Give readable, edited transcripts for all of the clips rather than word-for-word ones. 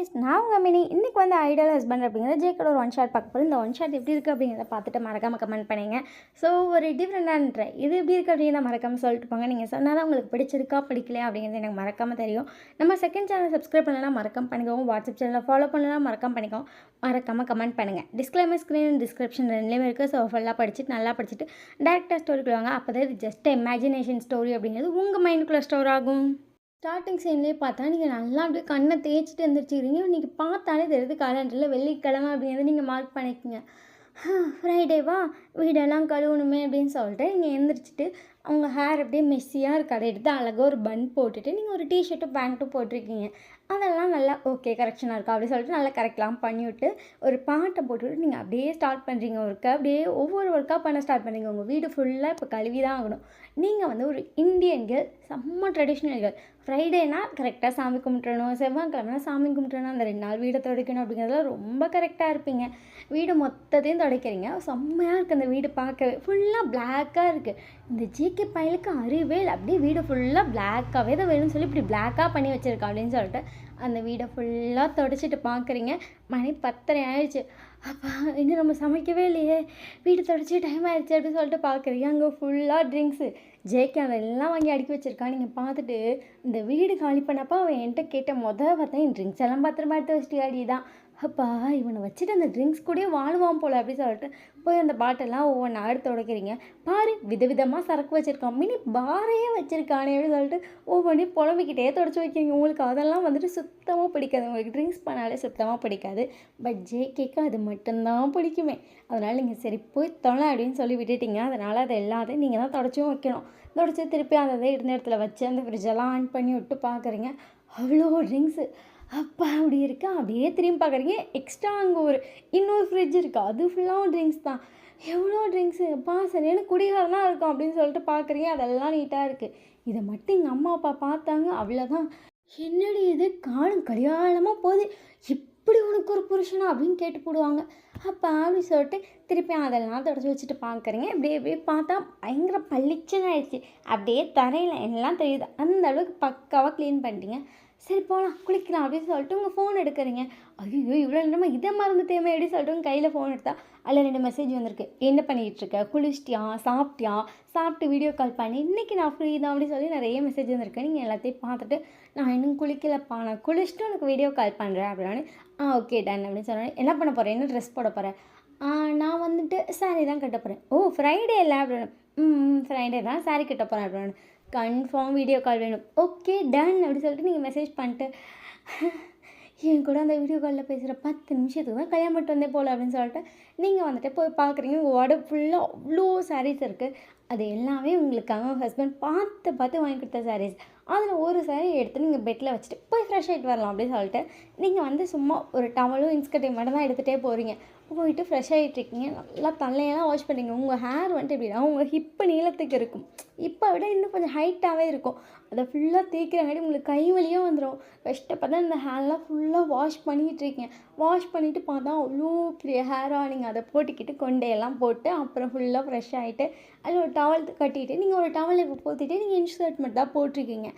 Guys, நான் உங்கள் mini. இன்றைக்கி வந்து ஐடியல் ஹஸ்பண்ட் அப்படிங்கிற ஜேக்கோட ஒரு ஒன் ஷாட் பார்க்க போகிறோம். இந்த ஒன் ஷாட் எப்படி இருக்குது அப்படிங்கிறத பார்த்துட்டு மறக்காமல் கமெண்ட் பண்ணிங்க. ஸோ ஒரு டிஃப்ரெண்டான ட்ரை இது எப்படி இருக்குது அப்படிங்கிறத மறக்காமல் சொல்லிட்டு போங்க. நீங்கள் சொன்னால் தான் உங்களுக்கு பிடிச்சிருக்கா பிடிக்கலையா அப்படிங்கிறது எனக்கு மறக்காமல் தெரியும். நம்ம செகண்ட் சேனல் சப்ஸ்கிரைப் பண்ணலாம், மறக்காம பண்ணிக்கோங்க. வாட்ஸ்அப் சேனலில் ஃபாலோ பண்ணலாம், மறக்காம பண்ணிக்கோங்க. மறக்காமல் கமெண்ட் பண்ணுங்கள். டிஸ்க்ளைமர் ஸ்க்ரீன் டிஸ்கிரிப்ஷன் ரெண்டுலேயுமே இருக்குது. ஸோ ஃபுல்லாக படிச்சுட்டு நல்லா படிச்சுட்டு டேரக்டாக ஸ்டோரிக்குள்ள வாங்க. அப்போ தான் இது ஜஸ்ட் இமேஜினேஷன் ஸ்டோரி அப்படிங்கிறது உங்கள் மைண்டுக்குள்ளே ஸ்டோர் ஆகும். ஸ்டார்டிங் சீன்லேயே பார்த்தா நீங்கள் நல்லா அப்படியே கண்ணை தேய்ச்சிட்டு எழுந்திரிச்சிக்கிறீங்க. இன்றைக்கி பார்த்தாலே தெரியுது காலண்டரில் வெள்ளிக்கிழமை அப்படிங்கிறது நீங்கள் மார்க் பண்ணிக்கோங்க. ஃப்ரைடேவா வீடெல்லாம் கழுவணுமே அப்படின்னு சொல்லிட்டு நீங்கள் எழுந்திரிச்சிட்டு அவங்க ஹேர் அப்படியே மெஸ்ஸியாக இருக்க அதை எடுத்து அழகாக ஒரு பன் போட்டுட்டு நீங்கள் ஒரு டிஷர்ட்டும் பேண்ட்டும் போட்டிருக்கீங்க. அதெல்லாம் நல்லா ஓகே கரெக்ஷனாக இருக்கா அப்படின்னு சொல்லிட்டு நல்லா கரெக்ட்லாம் பண்ணிவிட்டு ஒரு பாட்டை போட்டுவிட்டு நீங்கள் அப்படியே ஸ்டார்ட் பண்ணுறீங்க ஒர்க்கை. அப்படியே ஒவ்வொரு ஒர்க்காக பண்ண ஸ்டார்ட் பண்ணுறீங்க. உங்கள் வீடு ஃபுல்லாக இப்போ கழுவி தான் ஆகணும். நீங்கள் வந்து ஒரு இந்தியன் கேர்ள், செம்ம ட்ரெடிஷ்னல் கேர்ள். ஃப்ரைடேனா கரெக்டாக சாமி கும்பிட்றணும், செவ்வாய்க்கிழமைனா சாமி கும்பிட்றணும், அந்த 2 நாள் வீடை துடைக்கணும் அப்படிங்கிறதுலாம் ரொம்ப கரெக்டாக இருப்பீங்க. வீடு மொத்தத்தையும் துடைக்கிறீங்க. செம்மையாக இருக்குது அந்த வீடு பார்க்கவே. ஃபுல்லாக பிளாக்காக இருக்குது. இந்த ஜேகே பையலுக்கு அறிவே இல்லை. அப்படியே வீடு ஃபுல்லாக பிளாக்காகவே தான் வேணும்னு சொல்லி இப்படி பிளாக்காக பண்ணி வச்சுருக்கா அப்படின்னு சொல்லிட்டு அந்த வீடை ஃபுல்லாக துடைச்சிட்டு பார்க்குறீங்க. மணி 10:30 ஆயிடுச்சு. அப்பா இன்னும் நம்ம சமைக்கவே இல்லையே, வீடு துடைச்சி டைம் ஆயிடுச்சு அப்படின்னு சொல்லிட்டு பார்க்குறீங்க. அங்கே ஃபுல்லாக ட்ரிங்க்ஸு. ஜேகே அதெல்லாம் வாங்கி அடுக்கி வச்சுருக்கான். நீங்கள் பார்த்துட்டு இந்த வீடு காலி பண்ணப்போ அவன் என்கிட்ட கேட்ட பார்த்தா என் ட்ரிங்க்ஸ் எல்லாம் பத்திரமா எடுத்து வச்சுட்டு தான். அப்பா இவனை வச்சுட்டு அந்த ட்ரிங்க்ஸ் கூடயே வாழ்வான் போல் அப்படின்னு சொல்லிட்டு போய் அந்த பாட்டெல்லாம் ஒவ்வொன்றா எடுத்து உடைக்கிறீங்க. பாரு விதவிதமாக சரக்கு வச்சுருக்கான், மினி பாரையே வச்சுருக்கானே அப்படின்னு சொல்லிட்டு ஒவ்வொன்றையும் புலம்பிக்கிட்டே தொடச்சி வைக்கிறீங்க. உங்களுக்கு அதெல்லாம் வந்துட்டு சுத்தமாக பிடிக்காது. உங்களுக்கு ட்ரிங்க்ஸ் பண்ணாலே சுத்தமாக பிடிக்காது. பட் ஜேகேக்கு அது மட்டும்தான் பிடிக்குமே. அதனால் நீங்கள் சரி போய் தொலை அப்படின்னு சொல்லி விட்டுட்டீங்க. அதனால் அதை எல்லாத்தையும் நீங்கள் தான் தொடச்சும் வைக்கணும். தொடச்சி திருப்பி அதை இருந்த இடத்துல வச்சு அந்த ஃப்ரிட்ஜெல்லாம் ஆன் பண்ணி விட்டு பார்க்குறீங்க. அவ்வளோ ட்ரிங்க்ஸு. அப்பா அப்படி இருக்கா. அப்படியே திரும்பி பார்க்குறீங்க. எக்ஸ்ட்ரா அங்கே இன்னொரு ஃப்ரிட்ஜ் இருக்குது, அது ஃபுல்லாகவும் ட்ரிங்க்ஸ் தான். எவ்வளோ ட்ரிங்க்ஸு அப்பா சரியான குடிகாரனாக இருக்கும் அப்படின்னு சொல்லிட்டு பார்க்குறீங்க. அதெல்லாம் நீட்டாக இருக்குது. இதை மட்டும் எங்கள் அம்மா அப்பா பார்த்தாங்க அவ்வளோதான். என்னடி இது காலம் கல்யாணமாக போகுது, இப்படி உனக்கு ஒரு புருஷனா அப்படின்னு கேட்டு போடுவாங்க. அப்போ அப்படி சொல்லிட்டு திருப்பி அதெல்லாம் தொடச்சி வச்சுட்டு பார்க்குறீங்க. இப்படியே இப்படியே பார்த்தா பயங்கர பளிச்சுன்னு ஆயிடுச்சு. அப்படியே தரையில் எல்லாம் தெரியுது. அந்த அளவுக்கு பக்காவாக க்ளீன் பண்ணிட்டீங்க. சரி போகலாம் குளிக்கலாம் அப்படின்னு சொல்லிட்டு உங்கள் ஃபோன் எடுக்கிறீங்க. ஐயோ இவ்வளோ நேரமாக இதை மறந்துட்டேமே அப்படின்னு சொல்லிட்டு உங்கள் கையில் ஃபோன் எடுத்தால் அதில் 2 மெசேஜ் வந்திருக்கு. என்ன பண்ணிகிட்ருக்க, குளிச்சிட்டியா, சாப்பிட்டியா, சாப்பிட்டு வீடியோ கால் பண்ணி இன்றைக்கி நான் ஃப்ரீ தான் அப்படின்னு சொல்லி நிறைய மெசேஜ் வந்திருக்கு. நீங்கள் எல்லாத்தையும் பார்த்துட்டு நான் இன்னும் குளிக்கலப்பா, நான் குளிச்சுட்டு உனக்கு வீடியோ கால் பண்ணுறேன் அப்படின்னு. ஓகே டன் அப்படின்னு சொன்னேன். என்ன பண்ண போகிறேன், என்ன ட்ரெஸ் போட போகிறேன்? நான் வந்துட்டு சாரீ தான் கட்ட போகிறேன். ஓ ஃப்ரைடே இல்லை அப்படின்னு. ஃப்ரைடே தான் சாரீ கட்ட போகிறேன் அப்படின்னு. கன்ஃபார்ம் வீடியோ கால் வேணும். ஓகே டன் அப்படி சொல்லிட்டு நீங்கள் மெசேஜ் பண்ணிட்டு என் கூட அந்த வீடியோ காலில் பேசுகிற 10 நிமிஷத்துக்கு தான் கல்யாணம் பண்ணிட்டு வந்தே போகல அப்படின்னு சொல்லிட்டு நீங்கள் வந்துட்டு போய் பார்க்குறீங்க. உங்கள் உடம்பு ஃபுல்லாக அவ்வளோ சாரீஸ் இருக்குது. அது எல்லாமே உங்களுக்காக ஹஸ்பண்ட் பார்த்து பார்த்து வாங்கி கொடுத்த சாரீஸ். அதில் ஒரு சாரீ எடுத்து நீங்கள் பெட்டில் வச்சுட்டு போய் ஃப்ரெஷ் ஆகிட்டு வரலாம் அப்படின்னு சொல்லிட்டு நீங்கள் வந்து சும்மா ஒரு டவலும் இன்ஸ்கர்ட்டையும் மட்டும் தான் எடுத்துகிட்டே போகிறீங்க. போயிட்டு ஃப்ரெஷ் ஆகிட்ருக்கீங்க. நல்லா தலையெல்லாம் வாஷ் பண்ணுறீங்க. உங்கள் ஹேர் வந்துட்டு எப்படின்னா உங்கள் ஹிப்பு நீளத்துக்கு இருக்கும். இப்போ விட இன்னும் கொஞ்சம் ஹைட்டாகவே இருக்கும். அதை ஃபுல்லாக தேய்க்கிறங்காட்டி உங்களுக்கு கை வலியாக வந்துடும். கஷ்டப்பட்டு அந்த ஹேர்லாம் ஃபுல்லாக வாஷ் பண்ணிகிட்டு இருக்கீங்க. வாஷ் பண்ணிவிட்டு பார்த்தா அவ்வளோ பெரிய ஹேராக நீங்கள் அதை போட்டுக்கிட்டு கொண்டையெல்லாம் போட்டு அப்புறம் ஃபுல்லாக ஃப்ரெஷ் ஆகிட்டு அதில் ஒரு டவல் கட்டிட்டு நீங்கள் ஒரு டவலை இப்போ போத்திட்டு நீங்கள் இன்ஷர்ட் மட்டும் தான் போட்டிருக்கீங்க.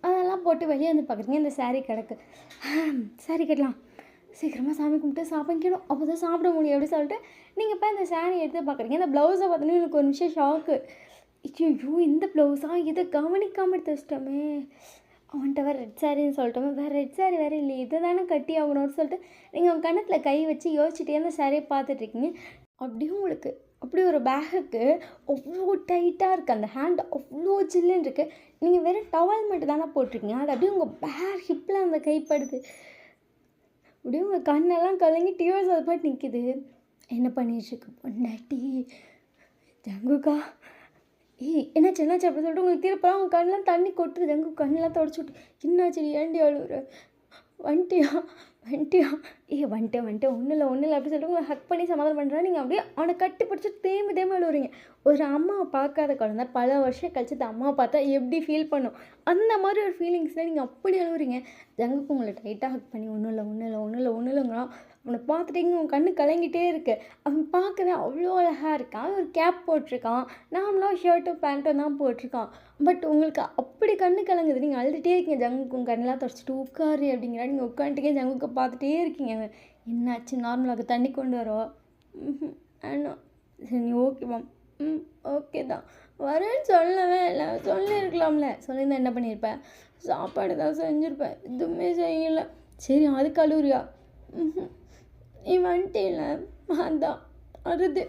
அதெல்லாம் போட்டு வெளியே வந்து பார்க்குறீங்க. இந்த சாரீ கிடக்கு. சாரீ கட்டலாம், சீக்கிரமாக சாமி கும்பிட்டு சாப்பிக்கணும், அப்போ தான் சாப்பிட முடியும் அப்படின்னு சொல்லிட்டு நீங்கள் இப்போ இந்த சாரீ எடுத்து பார்க்குறீங்க. இந்த ப்ளவுஸை பார்த்தோன்னே எனக்கு ஒரு நிமிஷம் ஷாக்கு. ஐயோ இந்த ப்ளவுஸா, இதை கவனிக்காமல் எடுத்து வச்சிட்டோமே, அவன்கிட்ட வேறு ரெட் சாரின்னு சொல்லிட்டோமே, வேறு ரெட் சாரீ வேறு இல்லை, இதை தானே கட்டி ஆகணும்னு சொல்லிட்டு நீங்கள் உங்கள் கண்ணத்தில் கை வச்சு யோசிச்சுட்டே அந்த சாரியை பார்த்துட்ருக்கீங்க. அப்படியும் உங்களுக்கு அப்படி ஒரு பேகுக்கு அவ்வளோ டைட்டாக இருக்குது. அந்த ஹேண்ட் அவ்வளோ ஜில்லுன்னு இருக்குது. நீங்கள் வெறும் டவல் மட்டும் தானே போட்டிருக்கீங்க. அது அப்படியே உங்கள் பேக் ஹிப்பில் அந்த கைப்படுது. அப்படியே உங்கள் கண்ணெல்லாம் கலங்கி டியூர்ஸ் அது பாட்டு நிற்கிது. என்ன பண்ணிட்டுருக்கு பொண்டாட்டி ஜங்குக்கா, என்னாச்சு அப்படி சொல்லிட்டு உங்களுக்கு திருப்பலாம் உங்கள் கண்ணெலாம் தண்ணி கொட்டுது. ஜங்கு கண்ணெலாம் தொடச்சி விட்டு என்னாச்சு ஏண்டி அழுவுற, வந்துட்டியா வந்துட்டேன் வந்துட்டேன் ஒன்றும் இல்லை அப்படி சொல்லிட்டு உங்களை ஹக் பண்ணி சமாதானம் பண்ணுறா. நீங்கள் அப்படியே அவனை கட்டி பிடிச்சி தேம்பி தேம்பி அழுவுறீங்க. ஒரு அம்மாவை பார்க்காத குழந்த பல வருஷம் கழிச்சு அந்த அம்மாவை பார்த்தா எப்படி ஃபீல் பண்ணும், அந்த மாதிரி ஒரு ஃபீலிங்ஸில் நீங்கள் அப்படி அழுவுறீங்க. ஜங்குக்கு உங்களை டைட்டாக ஹக் பண்ணி ஒன்றும் இல்லைங்கிறான். அவனை பார்த்துட்டீங்க உன் கண்ணு கலங்கிட்டே இருக்கு. அவன் பார்க்கவே அவ்வளோ அழகாக இருக்கான். ஒரு கேப் போட்டிருக்கான், நார்மலாக ஷர்ட்டும் பேண்ட்டும் தான் போட்டிருக்கான். பட் உங்களுக்கு அப்படி கண்ணு கலங்குது. நீங்கள் அழுதுகிட்டே இருக்கீங்க. ஜங்குக்கு உங்கள் கண்ணெல்லாம் தொடச்சிட்டு உட்காரு அப்படிங்கிறா. நீங்கள் உட்காந்துட்டே ஜங்குக்கு பார்த்துட்டே இருக்கீங்க. என்னாச்சு, நார்மலாக தண்ணி கொண்டு வரவா? ஆனா சரி நீ ஓகே மேம். ஓகே தான், வரேன்னு சொல்லவே இல்லை, சொல்லியிருக்கலாம்ல. சொல்லியிருந்தா என்ன பண்ணியிருப்பேன்? சாப்பாடு தான் செஞ்சுருப்பேன், எதுவுமே செய்யலை. சரி அதுக்கு அழுவுறியா? நீ வந்துட்டேல அதான் அறுது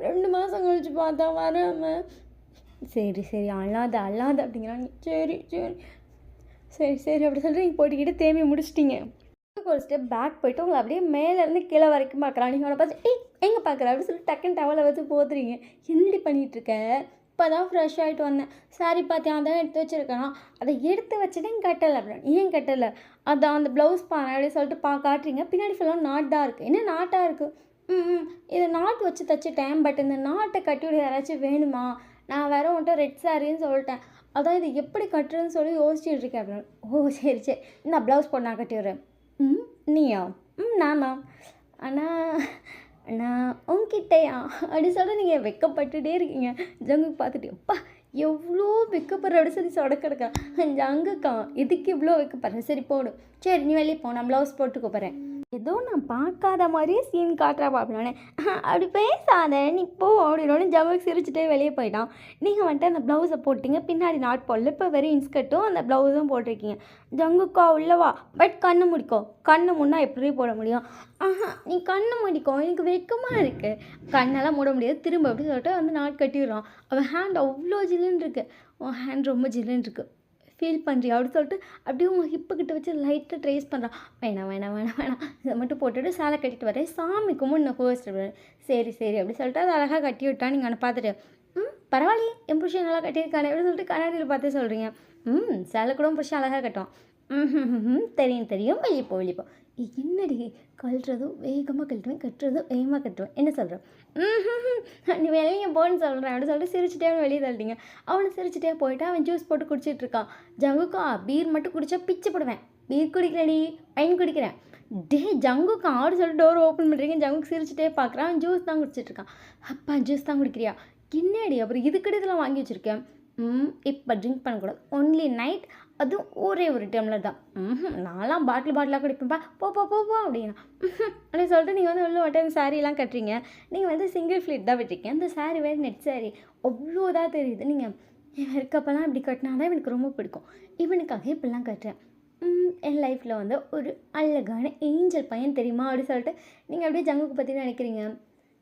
2 மாதம் கழிச்சு பார்த்தா வராமல். சரி அழாத அப்படிங்கிறாங்க. சரி அப்படி சொல்லிட்டு நீங்கள் போட்டிக்கிட்டு தேம்பி முடிச்சிட்டிங்க. ஒரு ஸ்டெப் பேக் போயிட்டு உங்களை அப்படியே மேலேருந்து கீழே வரைக்கும் பார்க்குறான். நீங்கள் அவனை பார்த்து எங்கே பார்க்குற அப்படின்னு சொல்லிட்டு டக்குன்னு டவலை வச்சு போத்துறீங்க. என்னடி பண்ணிகிட்ருக்க? இப்போ தான் ஃப்ரெஷ் ஆகிட்டு வந்தேன். சாரி பார்த்தியா அதான் எடுத்து வச்சுருக்கேனா? அதை எடுத்து வச்சுட்டு கட்டலை அப்படின்னு. ஏன் கட்டலை? அதான் அந்த ப்ளவுஸ் பாரு அப்படின்னு சொல்லிட்டு காட்டுறீங்க. பின்னாடி ஃபுல்லாக நாட் தான் இருக்குது. என்ன நாட்டாக இருக்குது? இதை நாட் வச்சு தைச்சிட்டேன். பட் இந்த நாட்டை கட்டிவிட யாராச்சும் வேணுமா? நான் வேறு உன்ட்ட ரெட் சாரின்னு சொல்லிட்டேன். அதான் இது எப்படி கட்டுறதுன்னு சொல்லி யோசிச்சுட்டு இருக்கேன் அப்படின்னு. ஓ சரி நான் ப்ளவுஸ் போட்டு நான் கட்டி விடுறேன். நீயா? நானா? அண்ணா உங்ககிட்டயா அப்படி சொல்ல நீங்கள் வெக்கப்பட்டுகிட்டே இருக்கீங்க. ஜங்குக்கு பார்த்துட்டு அப்பா எவ்வளோ வெக்கப்படுற அப்படி சொல்லி சொடக்கிடக்கான். ஜங்குக்கா இதுக்கு இவ்வளோ வெக்கப்படுறேன். சரி போடும். சரி நீ வெளியே போ, நான் ப்ளவுஸ் போட்டுக்க போகிறேன். ஏதோ நான் பார்க்காத மாதிரியே சீன் காட்டுறா அப்படின்னே. அப்படி பேசாத நீ போ அப்படின்னோடனே ஜங்குக்கு சிரிச்சுட்டே வெளியே போயிட்டான். நீங்கள் வந்துட்டு அந்த ப்ளவுஸை போட்டிங்க, பின்னாடி நாட் போடல. இப்போ வெறும் இன்ஸ்கர்ட்டும் அந்த ப்ளவுஸும் போட்டிருக்கீங்க. ஜங்குக்கா உள்ளவா, பட் கண்ணு முடிக்கோ. கண்ணு முன்னா எப்படி போட முடியும்? நீ கண்ணு முடிக்கோ, எனக்கு வெக்கமாக இருக்குது. கண்ணெல்லாம் மூட முடியாது. திரும்ப அப்படி சொல்லிட்டு வந்து நாட் கட்டிடுறான். அவன் ஹேண்ட் அவ்வளோ ஜில்லுன்னு இருக்குது. உன் ஹேண்ட் ரொம்ப ஜில்லுன்னு இருக்குது, ஃபீல் பண்ணுறியா அப்படின்னு சொல்லிட்டு அப்படியே உங்கள் ஹிப்புக்கிட்ட வச்சு லைட்டாக ட்ரேஸ் பண்ணுறான். வேணாம் இதை மட்டும் போட்டுட்டு சேலை கட்டிட்டு வரேன், சாமி கும்பிட்டு நான் ஃபர்ஸ்ட். சரி அப்படி சொல்லிட்டு அதை அழகாக கட்டி விட்டான். நீங்கள் அவனை பார்த்துட்டு பரவாயில்லையே என் புருஷன் நல்லா கட்டியிருக்கானே அப்படின்னு சொல்லிட்டு கண்ணாடியில் பார்த்து சொல்கிறீங்க. சேலை கூட புருஷன் அழகாக கட்டுவான். தெரியும் வெளியே போ. என்னடி கழட்டுறதும் வேகமாக கழட்டுவேன், கட்டுறதும் வேகமாக கட்டுவேன், என்ன சொல்கிறேன்? நீ வெளியே போன்னு சொல்கிறேன் அப்படின்னு சொல்லிட்டு சிரிச்சிட்டே வெளியே தள்ளிட்டீங்க. அவனை சிரிச்சிட்டே போயிட்டு அவன் ஜூஸ் போட்டு குடிச்சிட்டு இருக்கான். ஜங்குக்கா பீர் மட்டும் குடித்தா பிச்சு போடுவேன். பீர் குடிக்கிறேன்டி, பையன் குடிக்கிறேன். ஜங்குக்கா ஆடு சொல்லிட்டு டோர் ஓப்பன் பண்ணுறீங்க. ஜங்குக்கு சிரிச்சிட்டே பார்க்குறான். அவன் ஜூஸ் தான் குடிச்சிட்ருக்கான். அப்பா ஜூஸ் தான் குடிக்கிறியா? என்னடி அப்புறம் இதுக்கிட்ட இதெல்லாம் வாங்கி வச்சுருக்கேன். இப்போ ட்ரிங்க் பண்ணக்கூடாது, ஒன்லி நைட், அதுவும் ஒரே ஒரு டம்ளர் தான். நான்லாம் பாட்டிலாக குடிப்பேன்ப்பா, போ அப்படின்னா. அப்படின்னு சொல்லிட்டு நீங்கள் வந்து உள்ள வந்துட்டு அந்த சாரீலாம் கட்டுறீங்க. நீங்கள் வந்து சிங்கிள் ஃப்ளீட் தான் விட்டுருக்கீங்க. அந்த சாரீ வேறு நெட் சாரீ அவ்வளோதான் தெரியுது. நீங்கள் இருக்கப்பெல்லாம் இப்படி கட்டினா தான் எனக்கு ரொம்ப பிடிக்கும், இவனுக்காக இப்படிலாம் கட்டுறேன். என் லைஃப்பில் வந்து ஒரு அழகான ஏஞ்சல் பையன் தெரியுமா அப்படின்னு சொல்லிட்டு நீங்கள் அப்படியே ஜங்குக்கு பற்றி நினைக்கிறீங்க.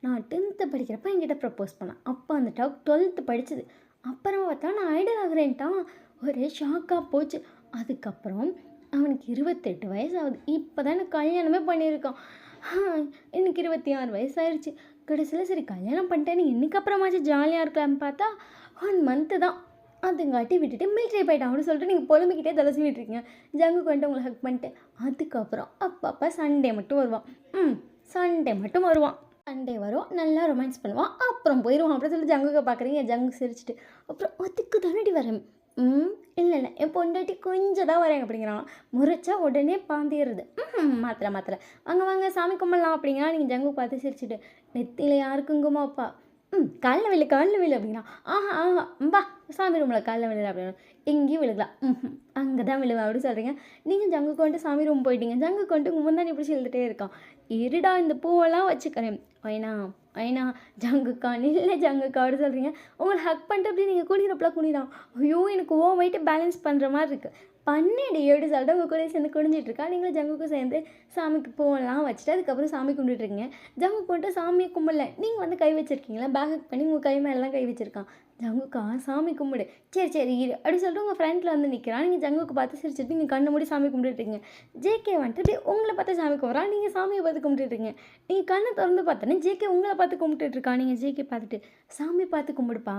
நான் 10th படிக்கிறப்ப என்கிட்ட ப்ரப்போஸ் பண்ணேன். அப்போ அந்த 12th படித்தது. அப்புறம் பார்த்தா நான் ஐடல் ஆகிறேன்ட்டான். ஒரே ஷாக்காக போச்சு. அதுக்கப்புறம் அவனுக்கு 28 வயசு ஆகுது. இப்போ தான் எனக்கு கல்யாணமே பண்ணியிருக்கான். எனக்கு 26 வயசு ஆயிடுச்சு. கடைசியில் சரி கல்யாணம் பண்ணிட்டேன்னு இன்னைக்கு அப்புறமாச்சும் ஜாலியாக இருக்கலாம்னு பார்த்தா 1 மந்த்து தான். அதுங்காட்டி விட்டுட்டு மிலிட்ரி போயிட்டான் அப்படின்னு சொல்லிட்டு நீங்கள் பொழுமிக்கிட்டே தலை சீவிட்டுருக்கீங்க. ஜங்குக்கு வந்துட்டு உங்களை ஹக் பண்ணிட்டு அதுக்கப்புறம் அப்பப்போ சண்டே மட்டும் வருவான். சண்டே வரும், நல்லா ரொமான்ஸ் பண்ணுவான், அப்புறம் போயிடுவான் அப்படின்னு சொல்லி ஜங்குக்கு பார்க்குறீங்க. ஜங்கு சிரிச்சிட்டு அப்புறம் அதுக்கு தானடி வரேன். இல்லை என் பொண்டாட்டி கொஞ்சம் தான் வரேன் அப்படிங்கிறான். முறைச்சா உடனே பாந்திடுறது. மாத்திரை வாங்க சாமி கும்பிடலாம் அப்படிங்கிறா. நீங்கள் ஜங்கு பார்த்து சிரிச்சிட்டு நெத்தியில் யாரு குங்குமப்பா? காலில் விழு அப்படிங்கிறான். ஆஹா சாமி ரூமில் காலில் விழுல அப்படின்னா எங்கேயும் விழுகலாம். அங்கே தான் விழுவேன் அப்படின்னு சொல்கிறீங்க. நீங்கள் ஜங்கு கொண்டு சாமி ரூம் போயிட்டீங்க. ஜங்கு கொண்டு முந்தானி பிடிச்சி எழுதிட்டே இருக்கான். இருடா இந்த பூவெல்லாம் வச்சுக்கிறேன். ஐனா ஜங்குக்கா இல்லை ஜங்குக்கா அப்படின்னு சொல்கிறீங்க. உங்களை ஹக் பண்ணிட்டு அப்படி நீங்கள் குனிறப்பெல்லாம் குனிறான். ஐயோ எனக்கு வெயிட்டு பேலன்ஸ் பண்ணுற மாதிரி இருக்குது. பண்ணடி எப்படி சொல்லிட்டு உங்கள் கூட சேர்ந்து குனிஞ்சிட்ருக்கா. நீங்களும் ஜங்குக்கும் சேர்ந்து சாமிக்கு பூவெல்லாம் வச்சுட்டு அதுக்கப்புறம் சாமி கும்பிட்டுருக்கீங்க. ஜங்கு போட்டு சாமியை கும்பிடல, நீங்கள் வந்து கை வச்சுருக்கீங்களா, பேக் ஹக் பண்ணி உங்கள் கை மேலெலாம் கை வச்சுருக்கான். ஜங்குக்கா சாமி கும்பிடு. சரி இரு அப்படி சொல்லிட்டு உங்கள் ஃப்ரெண்டில் வந்து நிற்கிறான். நீங்கள் ஜங்குக்கு பார்த்து சிரிச்சிட்டு நீங்கள் கண்ணை மூடி சாமி கும்பிட்டுருக்கீங்க. ஜேகே வந்துட்டு அப்படி உங்களை பார்த்து சாமி கும்பிட்றான். நீங்கள் சாமியை பார்த்து கும்பிட்டுருக்கீங்க. நீங்கள் கண்ணை திறந்து பார்த்தோன்னே ஜேகே உங்களை பார்த்து கும்பிட்டுருக்கான். நீங்கள் ஜேகே பார்த்துட்டு சாமி பார்த்து கும்பிடுப்பா,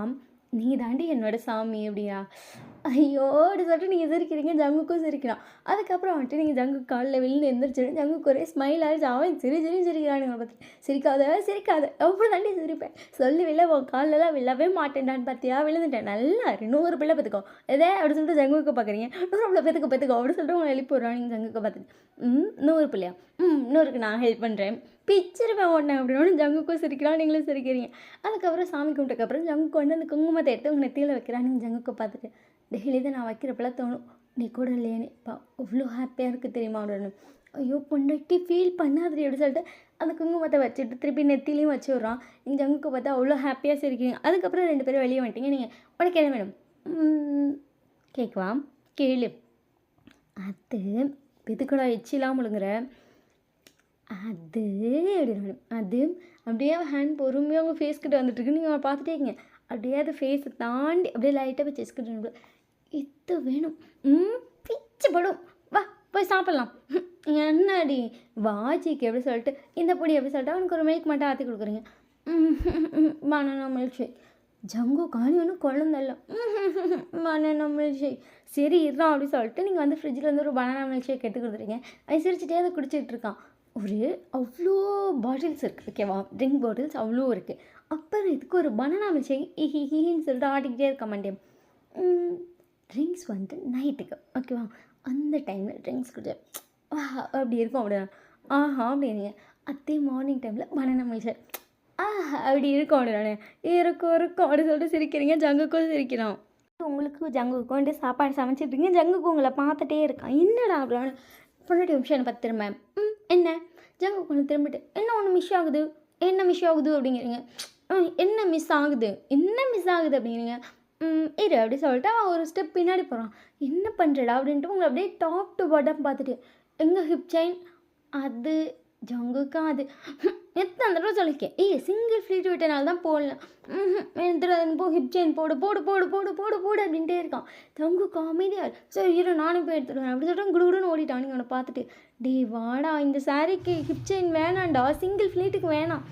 நீ தாண்டி என்னோட சாமி அப்படியா? ஐயோ! அப்படி சொல்லிட்டு நீங்கள் சிரிக்கிறீங்க. ஜங்குக்கும் சிரிக்கிறான். அதுக்கப்புறம் வந்துட்டு நீங்கள் ஜங்குக்கு காலில் விழுந்து எந்திரிச்சோனே ஜங்குக்கு ஒரே ஸ்மைல் ஆயிடுச்சு. அவன் சிரிச்சிரின்னு சிரிக்கிறானுங்க பார்த்து. சிரிக்காத சிரிக்காத அப்படி தாண்டி சிரிப்பேன். சொல்லி விழ உன் கால்லலாம் விழவே மாட்டேன்டான்னு பார்த்தியா விழுந்துட்டேன். நல்லா 100 பிள்ளை பார்த்துக்கோ. எதே அப்படி சொல்லிட்டு ஜங்குக்கு பார்க்குறீங்க. 100 பிள்ளை பார்த்துக்கோ அப்படி சொல்லிட்டு உங்களை எழுப்பி விட்றான் நீங்கள் ஜங்குக்கு பார்த்துட்டு. 100 பிள்ளையா? 100க்கு நான் ஹெல்ப் பண்ணுறேன். பிச்சிருவேன் ஓட்டேன் அப்படின்னு ஜங்குக்கும் சிரிக்கிறான். நீங்களும் சிரிக்கிறீங்க. அதுக்கப்புறம் சாமி கும்பிட்டதுக்கப்புறம் ஜங்குக்கு வந்து அந்த குங்குமத்தை எடுத்து உங்கள் நெத்தியில் வைக்கிறான். நீங்கள் ஜங்குக்கு பார்த்துட்டு டெய்லி தான் நான் வைக்கிறப்பெல்லாம் தோணும் நீ கூட இல்லையேன்னு. இப்போ அவ்வளோ ஹாப்பியாக இருக்குது தெரியுமா அப்படின்னு. ஐயோ பொண்டாட்டி ஃபீல் பண்ணாதடி அப்படி சொல்லிட்டு அந்த குங்குமத்தை வச்சுட்டு திருப்பி நெத்திலையும் வச்சு விட்றான். நீங்கள் ஜங்குக்கு பார்த்தா அவ்வளோ ஹாப்பியாக சிரிக்கிறீங்க. அதுக்கப்புறம் 2 பேரும் வெளியே வந்துட்டீங்க. நீங்கள் உனக்கு என்ன வேணும் கேட்கவா? கேளு. அது எதுக்குடா எச்சிலாம் முழுங்குற? அது அப்படின்னு அது அப்படியே ஹேண்ட் பொறுமையாக உங்கள் ஃபேஸ் கிட்ட வந்துட்டுருக்கு. நீங்கள் பார்த்துட்டே இருக்கீங்க. அப்படியே அது ஃபேஸை தாண்டி அப்படியே லைட்டாக போய் செஸ் கிட்ட இது வேணும். பிச்சு படும். வா போய் சாப்பிட்லாம். என்னடி வாஜிக்கு எப்படி சொல்லிட்டு இந்த பொடி எப்படி சொல்லிட்டு அவனுக்கு ஒரு மில்க் மட்டும் ஆற்றி கொடுக்குறீங்க. Banana milk shake. ஜங்கு காணி ஒன்றும் குழந்தைல்ல. Banana milk shake. சரி இருறான் அப்படி சொல்லிட்டு நீங்கள் வந்து ஃப்ரிட்ஜில் வந்து ஒரு பனானா மில்க் ஷேக் எடுத்து கொடுத்துருங்க. அது சிரிச்சிட்டே அதை குடிச்சிட்டு இருக்கான். ஒரு அவ்வளோ பாட்டில்ஸ் இருக்குது ஓகேவா? ட்ரிங்க் பாட்டில்ஸ் அவ்வளோ இருக்குது. அப்புறம் இதுக்கு ஒரு பனானா மில்க் ஷேக் ஹின்னு சொல்லிட்டு ஆடிக்கிட்டே இருக்க மாட்டேன். ட்ரிங்க்ஸ் வந்து நைட்டுக்கு ஓகேவா? அந்த டைமில் ட்ரிங்க்ஸ் குடிச்ச அப்படி இருக்கும். அப்படின்னா ஆஹா அப்படிங்க. அதே மார்னிங் டைமில் பனானா மில்க் ஷேக் அப்படி இருக்கும். அப்படின்னா இருக்கும் அப்படி சொல்லிட்டு சிரிக்கிறீங்க. ஜங்குக்கும் சிரிக்கிறான். உங்களுக்கு ஜங்குக்கும் வந்துட்டு சாப்பாடு சமைச்சிட்ருக்கீங்க. ஜங்குக்கு உங்களை பார்த்துட்டே இருக்கான். என்னடா அப்படின்னு பொண்ணாட்டி விஷயம் பார்த்து திரும்ப என்ன ஜங்குக்கு ஒன்று திரும்பிட்டு என்ன ஒன்று மிஸ் ஆகுது அப்படிங்கிறீங்க. என்ன மிஸ் ஆகுது அப்படிங்கிறீங்க. இரு அப்படி சொல்லிட்டு அவன் ஒரு ஸ்டெப் பின்னாடி போகிறான். என்ன பண்ணுறடா அப்படின்ட்டு உங்களை அப்படியே டாப் டு பாட்டம் பார்த்துட்டு எங்கள் ஹிப் செயின் அது ஜங்குக்கா அது எத்தனை தடவை சொல்லியிருக்கேன். சிங்கிள் ஃப்ளீட் விட்டனால தான் போடலாம். போ ஹிப் செயின் போடு அப்படின்ட்டே இருக்கான். ஜங்கு காமெடியாக சரி இரு நானும் போய் எடுத்துடுவேன் அப்படி சொல்லிட்டு குடுகுடுன்னு ஓடிட்டான். நீங்கள் அவனை பார்த்துட்டு டே வாடா இந்த சாரீக்கு ஹிப் செயின் வேணாண்டா சிங்கிள் ஃப்ளீட்டுக்கு வேணாம்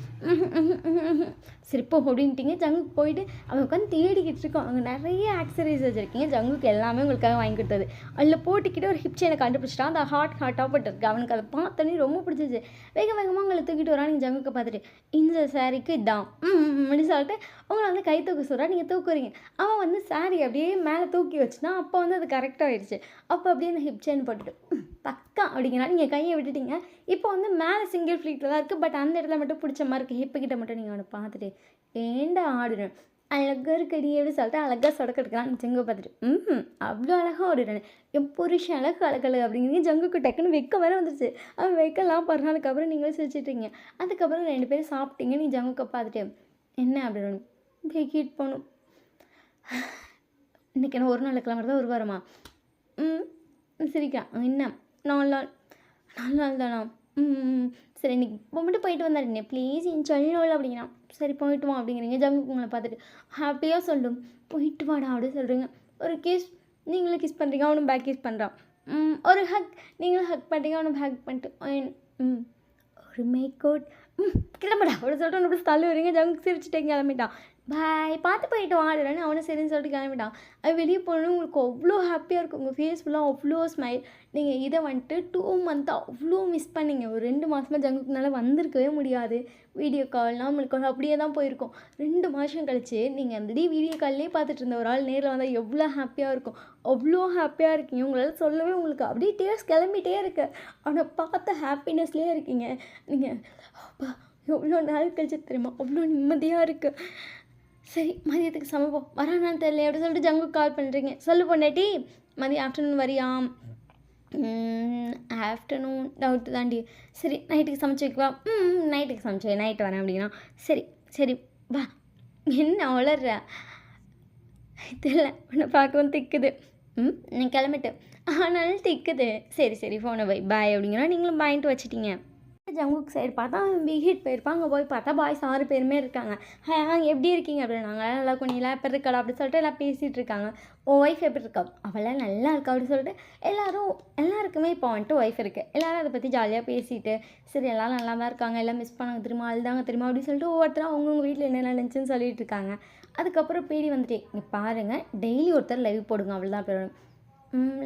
சிரிப்போ அப்படின்ட்டிங்க. ஜங்குக்கு போயிட்டு அவன் உட்காந்து தேடிக்கிட்டு இருக்கோம். அங்கே நிறைய ஆக்சசரிஸ் வச்சுருக்கீங்க. ஜங்குக்கு எல்லாமே உங்களுக்காக வாங்கி கொடுத்தது. அதில் போட்டுக்கிட்டு ஒரு ஹிப் செயினை கண்டுபிடிச்சிட்டான். அந்த ஹாட்டாக போட்டுருக்கு. அவனுக்கு அதை பார்த்தோன்னே ரொம்ப பிடிச்சிச்சு. வேகமாக உங்களை தூக்கிட்டு வரான். நீங்கள் ஜங்குக்கு பார்த்துட்டு இந்த சாரீக்கு இதான் அப்படின்னு சொல்லிட்டு உங்களை வந்து கை தூக்க சொல்கிறா. நீங்கள் தூக்குறீங்க. அவன் வந்து சாரீ அப்படியே மேலே தூக்கி வச்சுனா அப்போ வந்து அது கரெக்டாகிடுச்சு. அப்போ அப்படியே அந்த ஹிப் செயின் போட்டுட்டு பக்கா அப்படிங்கிறா. நீங்கள் கையை விட்டுட்டீங்க. இப்போ வந்து மேலே சிங்கிள் ஃப்ளீட்டில் தான் இருக்குது. பட் அந்த இடத்துல மட்டும் பிடிச்ச மாதிரி இருக்குது. ஹிப்பு கிட்ட மட்டும் நீங்கள் அவனை பார்த்துட்டு ஏண்டா ஆடுறேன் அழகாக இருக்கடி எப்படி சொல்லிட்டு அழகாக சொடக்க எடுக்கிறான். ஜங்கு பார்த்துட்டு அவ்வளோ அழகாக ஆடுறேன் என் புருஷன் அழகு அப்படிங்கிறீங்க. ஜங்குக்கு டக்குன்னு வெக்க வேறு வந்துருச்சு. அவன் வெக்கலாம் பாருங்க. அதுக்கப்புறம் நீங்களும் சிரிச்சிட்ருங்க. அதுக்கப்புறம் 2 பேரும் சாப்பிட்டீங்க. நீ ஜங்குக்க பார்த்துட்டு என்ன அப்படின்னு பேக்கிட் போகணும். இன்றைக்கி என்ன ஒரு நாள் கிளம்புறதா ஒரு வாரமா? சரிக்கா என்ன 4 நாள் தானா? சரி இன்றைக்கி மட்டும் போயிட்டு வந்தாருண்ணே ப்ளீஸ் என் சொல்லல அப்படிங்கிறான். சரி போயிட்டு வா அப்படிங்கிறீங்க. ஜங்குக்கு உங்களை பார்த்துட்டு ஹாப்பியாக சொல்லும் போயிட்டு வாடா அப்படின்னு சொல்கிறீங்க. ஒரு கிஸ் நீங்களும் கிஸ் பண்ணுறீங்க. அவனும் பேக் கிஸ் பண்ணுறான். ஒரு ஹக் நீங்களும் ஹக் பண்ணுறீங்க. அவனும் ஹக் பண்ணிட்டு ஒரு மேக் அவுட் கிளம்படா அப்படி சொல்லிட்டு ஒன்று இப்படி தள்ளி வரீங்க. ஜங்குக்கு சிரிச்சுட்டே கிளம்பிட்டான். பாய் பார்த்து போயிட்டு வாடுறேன்னு அவனை சரின்னு சொல்லிட்டு கிளம்பிட்டான். அது வெளியே போகணும். உங்களுக்கு அவ்வளோ ஹாப்பியாக இருக்கும். உங்கள் ஃபேஸ் ஃபுல்லாக அவ்வளோ ஸ்மைல். நீங்கள் இதை வந்துட்டு 2 மந்த்தாக அவ்வளோ மிஸ் பண்ணிங்க. ஒரு 2 மாதமாக ஜங்குக்குனால வந்திருக்கவே முடியாது. வீடியோ கால் நார்மல் கால் அப்படியே தான் போயிருக்கோம். 2 மாதம் கழிச்சு நீங்கள் அந்த வீடியோ கால்லே பார்த்துட்டு இருந்த ஒரு ஆள் நேரில் வந்தால் எவ்வளோ ஹாப்பியாக இருக்கும். அவ்வளோ ஹாப்பியாக இருக்கீங்க. உங்களால் சொல்லவே உங்களுக்கு அப்படியே டேஸ் கிளம்பிட்டே இருக்கு. அவனை பார்த்த ஹாப்பினஸ்லேயே இருக்கீங்க. நீங்கள் அப்பா எவ்வளோ நாள் கழிச்சு தெரியுமா அவ்வளோ நிம்மதியாக இருக்குது. சரி மதியத்துக்கு சமைப்போம் வரானான்னு தெரியல எப்படி சொல்லிட்டு ஜங்குக்கு கால் பண்ணுறீங்க. சொல்லு பொண்டாட்டி மதியம் ஆஃப்டர்நூன் வரியாம்? ஆஃப்டர்நூன் டவுட்டு தாண்டி. சரி நைட்டுக்கு சமைச்சு வைக்குவா? நைட்டுக்கு சமைச்சு நைட்டு வரேன் அப்படின்னா சரி வா. என்ன வளர்ற தெரியல உன்னை பார்க்கவும் திக்குது. நீ கிளம்பிட்டு ஆனாலும் திக்குது. சரி ஃபோனை பாய் அப்படிங்கிறா. நீங்களும் பாயிண்ட்டு வச்சிட்டீங்க. ஜங்குக் சைடு பார்த்தா பிக் ஹிட் போயிருப்பான். அங்கே போய் பார்த்தா பாய்ஸ் 6 பேருமே இருக்காங்க. ஹாய் எப்படி இருக்கீங்க அப்படின்னாங்க. நல்லா குனிலாம் எப்படி இருக்காளா அப்படி சொல்லிட்டு எல்லாம் பேசிகிட்டு இருக்காங்க. உன் ஒய்ஃப் எப்படி இருக்கா? அவளாம் நல்லா இருக்கா அப்படின்னு சொல்லிட்டு எல்லாருக்குமே இப்போ வந்துட்டு ஒய்ஃப் இருக்குது. எல்லோரும் அதை பற்றி ஜாலியாக பேசிட்டு சரி எல்லாம் நல்லா தான் இருக்காங்க, எல்லாம் மிஸ் பண்ணாங்க தெரியுமா, அழுதாங்க தெரியுமா அப்படின்னு சொல்லிட்டு ஒவ்வொருத்தரும் அவங்கவுங்க வீட்டில் என்ன நடந்துச்சுன்னு சொல்லிட்டு இருக்காங்க. அதுக்கப்புறம் பீடி வந்துட்டு இங்கே பாருங்கள் டெய்லி ஒருத்தர் லைவ் போடுங்க அவ்வளோதான் போயிடும்.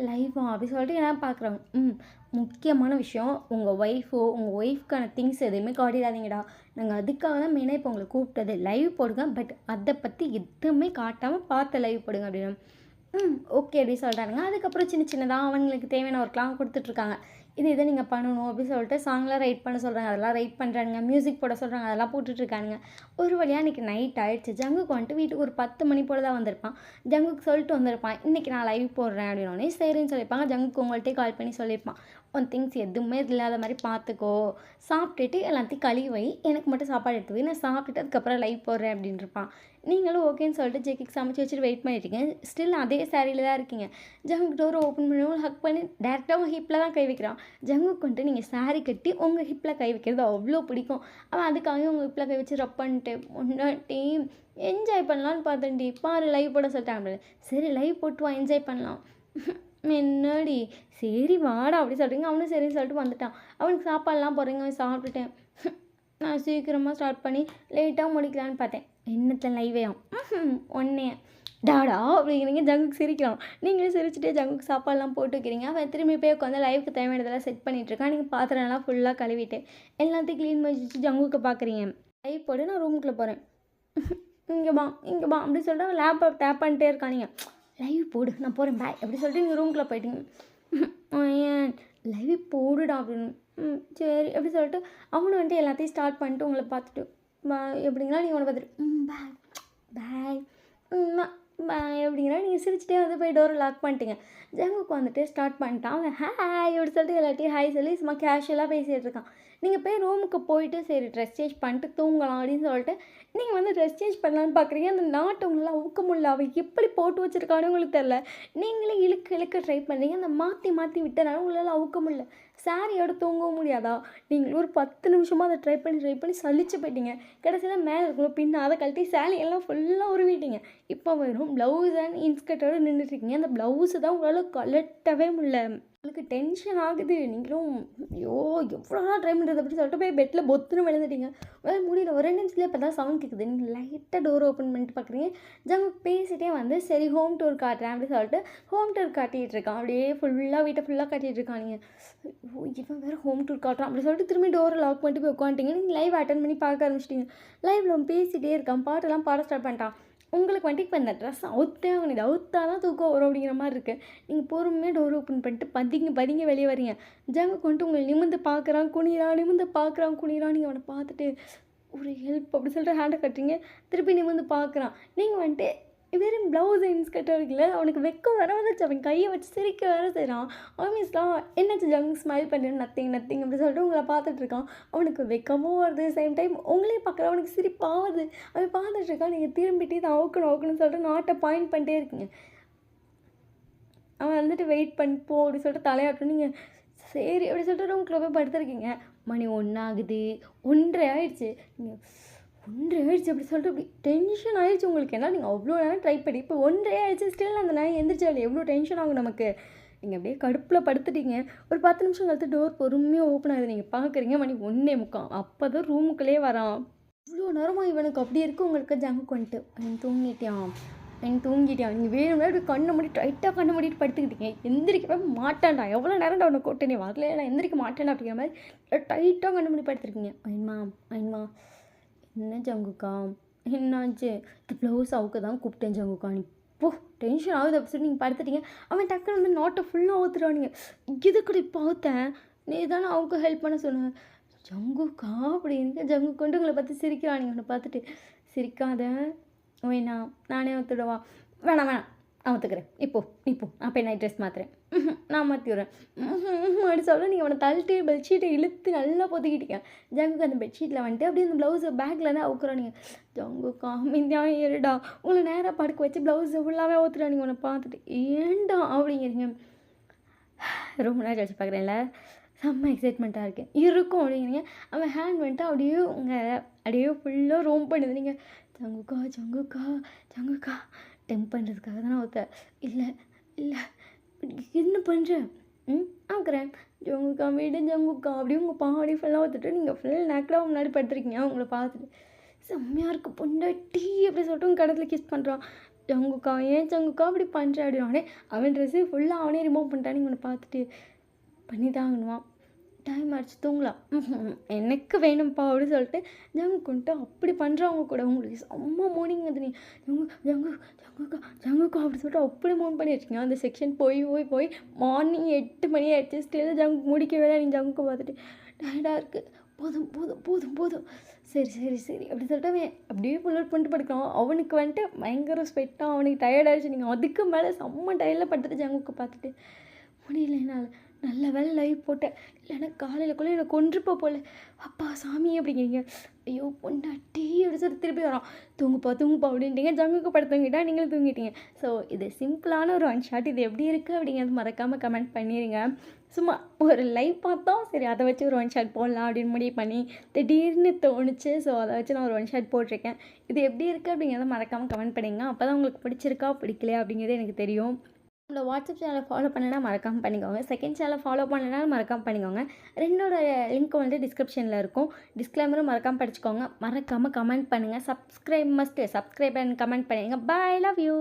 லைவா அப்படி சொல்லிட்டு எல்லாம் பார்க்குறாங்க. முக்கியமான விஷயம் உங்கள் ஒய்ஃப்க்கான திங்ஸ் எதுவுமே காட்டிடாதீங்கடா. நாங்கள் அதுக்காக தான் மெயினாக இப்போ உங்களை கூப்பிட்டது. லைவ் போடுங்க, பட் அதை பற்றி எதுவுமே காட்டாமல் பார்த்து லைவ் போடுங்க அப்படின்னு. ஓகே அப்படி சொல்கிறாங்க. அதுக்கப்புறம் சின்ன சின்னதாக அவங்களுக்கு தேவையான ஒர்க்லாம் கொடுத்துட்ருக்காங்க. இதை நீங்கள் பண்ணணும் அப்படின்னு சொல்லிட்டு சாங்லாம் ரைட் பண்ண சொல்கிறாங்க. அதெல்லாம் ரைட் பண்ணுறானுங்க. மியூசிக் போட சொல்கிறாங்க. அதெல்லாம் போட்டுட்ருக்கானுங்க. ஒரு வழியாக இன்றைக்கி நைட் ஆகிடுச்சு. ஜங்குக்கு வந்துட்டு வீட்டுக்கு ஒரு 10 மணி போல் தான் வந்திருப்பான். ஜங்குக்கு சொல்லிட்டு வந்திருப்பான் இன்றைக்கி நான் லைவ் போடுறேன் அப்படின்னோடனே சரின்னு சொல்லியிருப்பாங்க. ஜங்குக்கு உங்கள்கிட்டே கால் பண்ணி சொல்லியிருப்பான் உன் திங்ஸ் எதுவுமே இல்லாத மாதிரி பார்த்துக்கோ, சாப்பிட்டுட்டு எல்லாத்தையும் கழுவி வை, எனக்கு மட்டும் சாப்பாடு எடுத்து வை, நான் சாப்பிட்டுட்டு அதுக்கப்புறம் லைவ் போடுறேன் அப்படின்ட்டுருப்பான். நீங்களும் ஓகேன்னு சொல்லிட்டு ஜேக்கிக்கு சமைச்சு வச்சுட்டு வெயிட் பண்ணிட்டீங்க. ஸ்டில் அதே சாரியில் தான் இருக்கீங்க. ஜங்குக்கு டோரை ஓப்பன் பண்ணி ஹக் பண்ணி டேரெக்டாக உங்கள் ஹிப்பில் தான் கை வைக்கிறான். ஜங்குக்கு வந்துட்டு நீங்கள் சாரி கட்டி உங்கள் ஹிப்பில் கை வைக்கிறது அவ்வளோ பிடிக்கும். அவன் அதுக்காகவே உங்கள் ஹிப்பில் கை வச்சு ரப் பண்ணிட்டு முன்னாடி என்ஜாய் பண்ணலான்னு பார்த்தேன்டி, பாரு லைவ் போட சொல்லிட்டாங்க. சரி லைவ் போட்டு வா என்ஜாய் பண்ணலாம். என்னடி சரி வாடா அப்படி சொல்கிறீங்க. அவனும் சரின்னு சொல்லிட்டு வந்துட்டான். அவனுக்கு சாப்பாடுலாம் போடுறீங்க. அவன் சாப்பிட்டுட்டேன். நான் சீக்கிரமாக ஸ்டார்ட் பண்ணி லேட்டாக முடிக்கலான்னு பார்த்தேன். என்னத்தை லைவையாம் ஒன்னே டாடா அப்படிங்கிறீங்க. ஜங்குக்கு சிரிக்கலாம். நீங்களே சிரிச்சுட்டே ஜங்குக்கு சாப்பாடுலாம் போட்டு வைக்கிறீங்க. அவன் திரும்பி போய் உட்காந்து லைவுக்கு தேவையானதெல்லாம் செட் பண்ணிகிட்ருக்கான். நீங்கள் பாத்திரம்லாம் ஃபுல்லாக கழுவிட்டு எல்லாத்தையும் க்ளீன் பண்ணி வச்சு ஜங்குக்கு பார்க்குறீங்க. லைவ் போட்டு நான் ரூமுக்குள்ளே போகிறேன். இங்கே பா அப்படின்னு சொல்லிட்டு அவன் லேப்டாப் டேப் பண்ணிட்டே இருக்கானிங்க. லைவ் போடு நான் போகிறேன் பாய் அப்படி சொல்லிட்டு நீங்கள் ரூமுக்குள்ளே போயிட்டீங்க. ஏன் லைவ் போடுடா அப்படின்னு. சரி அப்படி சொல்லிட்டு அவனும் வந்துட்டு எல்லாத்தையும் ஸ்டார்ட் பண்ணிட்டு உங்களை பார்த்துட்டு எப்படிங்களா நீங்கள் உன்னை பார்த்துட்டு பாய் பாய் பாய் அப்படிங்கிற நீங்கள் சிரிச்சிட்டே வந்து போய் டோரை லாக் பண்ணிட்டீங்க. ஜங்குக்கு வந்துட்டு ஸ்டார்ட் பண்ணிட்டான். அவன் ஹாய் அப்படி சொல்லிட்டு எல்லாத்தையும் ஹாய் சொல்லி சும்மா கேஷுவலாக பேசிகிட்டு இருக்கான். நீங்கள் போய் ரூமுக்கு போயிட்டு சரி ட்ரெஸ் சேஞ்ச் பண்ணிட்டு தூங்கலாம் அப்படின்னு சொல்லிட்டு நீங்கள் வந்து ட்ரெஸ் சேஞ்ச் பண்ணலான்னு பார்க்குறீங்க. அந்த நாட்டை உங்களால் அவுக்க முடியல. அவள் எப்படி போட்டு வச்சுருக்கான்னு உங்களுக்கு தெரில. நீங்களே இழுக்க ட்ரை பண்ணுறீங்க. அந்த மாற்றி விட்டனால உங்களால் அவுக்க முடியல. சாரியோட தூங்கவும் முடியாதா? நீங்கள் ஒரு 10 நிமிஷமாக அதை ட்ரை பண்ணி சலிச்சு போயிட்டீங்க. கடைசியில் மேலே இருக்கணும் பின்ன அதை கழட்டி சேலையெல்லாம் ஃபுல்லாக உருவிட்டீங்க. இப்போ வெறும் ப்ளவுஸ் அண்ட் இன்ஸ்கர்ட்டோடு நின்றுட்டுருக்கீங்க. அந்த ப்ளவுஸு தான் உங்களால் கலட்டவே முடியல. உங்களுக்கு டென்ஷன் ஆகுது. நீங்களும் ஐயோ எவ்வளோ நாள் ட்ரை பண்ணுறது அப்படின்னு சொல்லிட்டு போய் பெட்டில் பொத்துன்னு விழுந்துட்டீங்க. முடியல. ஒரு 2 நிமிஷத்துலேயே இப்போ தான் சவுண்ட் கேட்குது. நீங்கள் லைட்டாக டோர் ஓப்பன் பண்ணிட்டு பார்க்குறீங்க. ஜங்கு பேசிகிட்டே வந்து சரி ஹோம் டூர் காட்டுறேன் அப்படின்னு சொல்லிட்டு ஹோம் டூர் காட்டிகிட்டு இருக்கான். அப்படியே ஃபுல்லாக வீட்டை ஃபுல்லாக காட்டிகிட்டு இருக்கான். நீங்கள் இவன் வேறு ஹோம் டூர் காட்டுறான் அப்படி சொல்லிட்டு திரும்பி டோரை லாக் பண்ணிட்டு போய் உட்காந்துட்டீங்க. நீங்கள் லைவ் அட்டன் பண்ணி பார்க்க ஆரம்பிச்சிட்டிங்க. லைவில் பேசிகிட்டே இருக்கான். பாட்டெல்லாம் பாட ஸ்டார்ட் பண்ணிட்டான். உங்களுக்கு வந்துட்டு இப்போ இந்த ட்ரெஸ் அவுத்தே ஆகணும். அவுத்தா தான் தூக்கம் வரும் அப்படிங்கிற மாதிரி இருக்குது. நீங்கள் பொறுமையாக டோர் ஓப்பன் பண்ணிட்டு பதிங்க வெளியே வரீங்க. ஜங்குக்கு வந்துட்டு உங்களை நிமிந்து பார்க்குறான் குனிறான். நீங்கள் அவனை பார்த்துட்டு ஒரு ஹெல்ப் அப்படி சொல்லிட்டு ஹேண்டை கட்டுறீங்க. திருப்பி நிமிந்து பார்க்குறான். நீங்கள் வந்துட்டு வெறும் ப்ளவுஸ் இன்ஸ்கர்ட்டாக இருக்குல்ல அவனுக்கு வெக்கம் வர வந்துச்சு. அவன் கையை வச்சு சிரிக்க வேறு செய்கிறான். ஆமிஸ்லாம் என்னாச்சு ஜங்கு ஸ்மைல் பண்ணுறேன் நத்திங் அப்படி சொல்லிட்டு உங்களை பார்த்துட்ருக்கான். அவனுக்கு வெக்கமும் வருது. சேம் டைம் உங்களையும் பார்க்குற அவனுக்கு சிரிப்பாகுது. அவன் பார்த்துட்ருக்கான். நீங்கள் திரும்பிட்டு இதை அவுக்கணும்னு சொல்லிட்டு நாட்டை பாயிண்ட் பண்ணிட்டே இருக்கீங்க. அவன் வந்துட்டு வெயிட் பண்ணிப்போ அப்படி சொல்லிட்டு தலையாட்டும். நீங்கள் சரி அப்படி சொல்லிட்டு ரூமுக்குள்ளே போய் படுத்துருக்கீங்க. மணி 1 ஆகுது. 1:30 ஆகிடுச்சு. நீங்கள் 1:30 ஆகிடுச்சு அப்படி சொல்லிட்டு அப்படி டென்ஷன் ஆகிடுச்சு உங்களுக்கு. ஏன்னா நீங்கள் அவ்வளோ நேரம் ட்ரை பண்ணி இப்போ 1:30 ஆகிடுச்சு. ஸ்டில் அந்த நேரம் எந்திரிச்சாலே எவ்வளோ டென்ஷன் ஆகும் நமக்கு. நீங்கள் அப்படியே கடுப்பில் படுத்துட்டீங்க. ஒரு 10 நிமிஷம் கழித்து டோர் பொறுமையாக ஓப்பன் ஆகுது. நீங்கள் பார்க்குறீங்க மணி 1:45. அப்போ தான் ரூமுக்குள்ளே வரான். இவ்வளோ நேரமாக இவனுக்கு அப்படி இருக்குது உங்களுக்கு. ஜங்குக்கு வந்துட்டு அவன் தூங்கிட்டான். நீங்கள் வேணும்னா இப்படி கண்ணை மூடிட்டு டைட்டாக கண்ணை மூடிட்டு படுத்துக்கிட்டீங்க. எந்திரிக்கவே மாட்டான்டா. எவ்வளோ நேரம்டா அவனை கூட்டு நீ வரல நான் எந்திரிக்க மாட்டேன்டா அப்படிங்கிற மாதிரி டைட்டாக கண்ணை மூடி படுத்துருக்கீங்க. ஐன்மா என்ன ஜங்குக்கா என்னாச்சு? இந்த ப்ளவுஸ் அவுக்க தான் கூப்பிட்டேன் ஜங்குக்கா. நீ போ டென்ஷன் ஆகுது அப்படி சொல்லி நீங்கள் படுத்துட்டீங்க. அவன் டக்குன்னு வந்து நாட்டை ஃபுல்லாக ஊற்றுறானுங்க. இது கூட இப்போ அவுத்தேன் நீ தானே அவுக்க ஹெல்ப் பண்ண சொன்னேன். ஜங்குக்கா அப்படின்னு ஜங்கு கொண்டு உங்களை பார்த்து சிரிக்கிறானுங்க. அவனை பார்த்துட்டு சிரிக்காத வேணாம் நானே ஒத்துடுவா. வேணாம் நான் ஒத்துக்கிறேன். இப்போ அப்போ நைட் ட்ரெஸ் மாற்றுறேன். நான் மாற்றி விட்றேன் அப்படி சொல்ல நீங்கள் அவனை தள்ளிட்டு பெட்ஷீட்டை இழுத்து நல்லா பொத்திக்கிட்டீங்க. ஜங்குக்கு அந்த பெட்ஷீட்டில் வந்துட்டு அப்படியே அந்த ப்ளவுஸை பேக்கில் தான் அவுக்குறானுங்க. ஜங்கு காமிந்தான் ஏறுடா உங்களை நேராக படுக்க வச்சு ப்ளவுஸை ஃபுல்லாகவே ஊற்றுறானுங்க. உன்னை பார்த்துட்டு ஏன்டா அப்படிங்கிறீங்க. ரொம்ப நேரம் கழிச்சு பார்க்குறேன்ல செம்ம எக்ஸைட்மெண்ட்டாக இருக்கேன் இருக்கும் அப்படிங்கிறீங்க. அவன் ஹேண்ட் வந்துட்டு அப்படியே அப்படியே ஃபுல்லாக ரோம் பண்ணுது. நீங்கள் ஜங்குக்கா ஜங்குக்கா ஜங்குக்கா டெம்ப் பண்ணுறதுக்காக தானே ஒருத்த இல்லை இல்லை என்ன பண்ணுற ஆக்குறேன் ஜங்குக்கா வீடு ஜங்குக்கா அப்படியே உங்கள் பாடி ஃபுல்லாக ஒத்துட்டு நீங்கள் ஃபுல் நேக்கடாக முன்னாடி படுத்துருக்கீங்க அவங்கள பார்த்துட்டு செம்மையாக இருக்கு பொண்டாட்டி அப்படி சொல்லிட்டு உங்கள் கடத்தில் கிஸ் பண்ணுறான். ஜங்குக்கா ஏன் ஜங்குக்கா அப்படி பண்ணுற அப்படின்னே அவன் ட்ரெஸ்ஸு ஃபுல்லாக அவனே ரிமூவ் பண்ணிட்டான்னு இவனை பார்த்துட்டு பண்ணி தாங்கணுவான். டைம் ஆகிடுச்சு தூங்கலாம். எனக்கு வேணும்ப்பா அப்படின்னு சொல்லிட்டு ஜங்கு கொண்டு அப்படி பண்ணுறவங்க கூட உங்களுக்கு செம்ம மார்னிங் வந்து நீ ஜங்கு ஜங்கு ஜங்குக்கா ஜங்குக்கா அப்படி சொல்லிட்டு அப்படி மூவ் பண்ணி வச்சுக்கோங்க. அந்த செக்ஷன் போய் போய் போய் மார்னிங் 8 மணி ஆகிடுச்சு. ஸ்டில் ஜங்கு முடிக்கவே இல்லை. நீ ஜங்குக்கை பார்த்துட்டு டயர்டாக இருக்குது போதும் போதும் போதும் போதும் சரி சரி சரி அப்படி சொல்லிட்டு அவன் அப்படியே புல்லட் பண்ணிட்டு படுக்கலாம். அவனுக்கு வந்துட்டு பயங்கர ஸ்வெட்டாக அவனுக்கு டயர்ட் ஆகிடுச்சு. நீங்கள் அதுக்கு மேலே செம்ம டயர்டில் படுத்துட்டு ஜங்குக்கை பார்த்துட்டு முடியல என்னால். நல்ல வேலை லைவ் போட்டேன், இல்லைன்னா காலையிலக்குள்ளே என்னை கொன்றுப்போ போல அப்பா சாமி அப்படிங்கிறீங்க. ஐயோ பொண்டாட்டி அப்படி சொல்லி திருப்பி வரோம். தூங்குப்பா அப்படின்ட்டீங்க. ஜங்குக்கு படுத்தவங்கிட்டா நீங்களும் தூங்கிட்டீங்க. ஸோ இது சிம்பிளான ஒரு ஒன் ஷாட். இது எப்படி இருக்குது அப்படிங்கிறது மறக்காமல் கமெண்ட் பண்ணிடுங்க. சும்மா ஒரு லைவ் பார்த்தோம், சரி அதை வச்சு ஒரு ஒன் ஷாட் போடலாம் அப்படின்னு முடிவு பண்ணி திடீர்னு தோணுச்சு. ஸோ அதை வச்சு நான் ஒரு ஒன் ஷாட் போட்டிருக்கேன். இது எப்படி இருக்குது அப்படிங்கிறத மறக்காமல் கமெண்ட் பண்ணிங்க. அப்போ தான் உங்களுக்கு பிடிச்சிருக்கா பிடிக்கலையா அப்படிங்கிறது எனக்கு தெரியும். நம்மளோட வாட்ஸ்அப் சேனலை ஃபாலோ பண்ணனா மறக்காமல் பண்ணிக்கோங்க. செகண்ட் சேனலை ஃபாலோ பண்ணனாலும் மறக்காமல் பண்ணிக்கோங்க. ரெண்டோட லிங்க் வந்து டிஸ்கிரிப்ஷனில் இருக்கும். டிஸ்க்ளைமரும் மறக்காமல் படிச்சுக்கோங்க. மறக்காமல் கமெண்ட் பண்ணுங்கள். Subscribe must subscribe and comment பண்ணுங்கள். பாய், லவ் யூ.